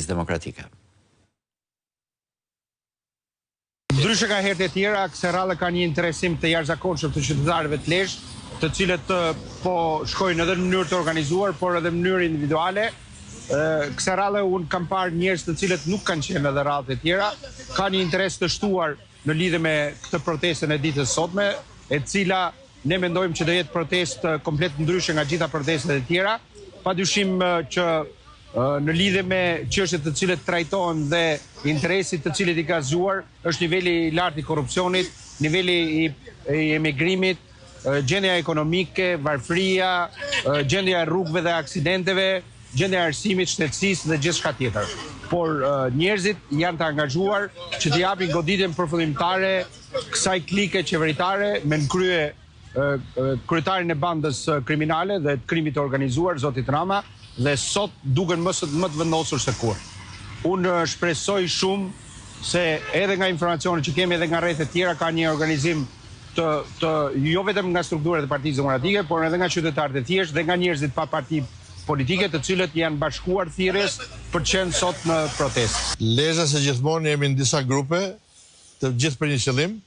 Demokratike. Ndryshe ka herët e tjera, kësaj radhe ka një interesim të jashtëzakonshëm të qytetarëve të Lezhë, të cilët po shkojnë edhe në mënyrë të organizuar, por edhe në mënyrë individuale. Kësaj radhe unë kam parë njerëz të cilët nuk kanë qenë edhe radhë e tjera, kanë një interes të shtuar në lidhje me këtë protestën e ditës sotme, e cila ne mendojmë që do jetë protestë komplet ndryshe nga gjitha protestat e tjera, padyshim që në lidhje me çështjet të cilët trajtohen dhe interesit të cilët i ka zgjuar është niveli i lartë i korrupsionit, niveli i emigrimit, gjendja ekonomike, varfëria, gjendja e rrugëve dhe aksidenteve, gjendja e arsimit, shtetësisë dhe gjithçka tjetër. Por njerëzit janë të angazhuar që të japin goditjen përfundimtare kësaj klike qeveritare me në krye kryetarin e bandës kriminale dhe të krimit të organizuar, zotit Rama, dhe sot duken më të vendosur se kur. Unë shpresoj shumë se edhe nga informacionet që kemi edhe nga rrethet tjera ka një organizim jo vetëm nga strukturat e Partisë Demokratike, por edhe nga qytetarët e thjeshtë dhe nga njerëzit pa parti politike, të cilët janë bashkuar thirrjes për të qenë sot në protestë. Lezhë se gjithmonë jemi në disa grupe, të gjithë për një qëllim.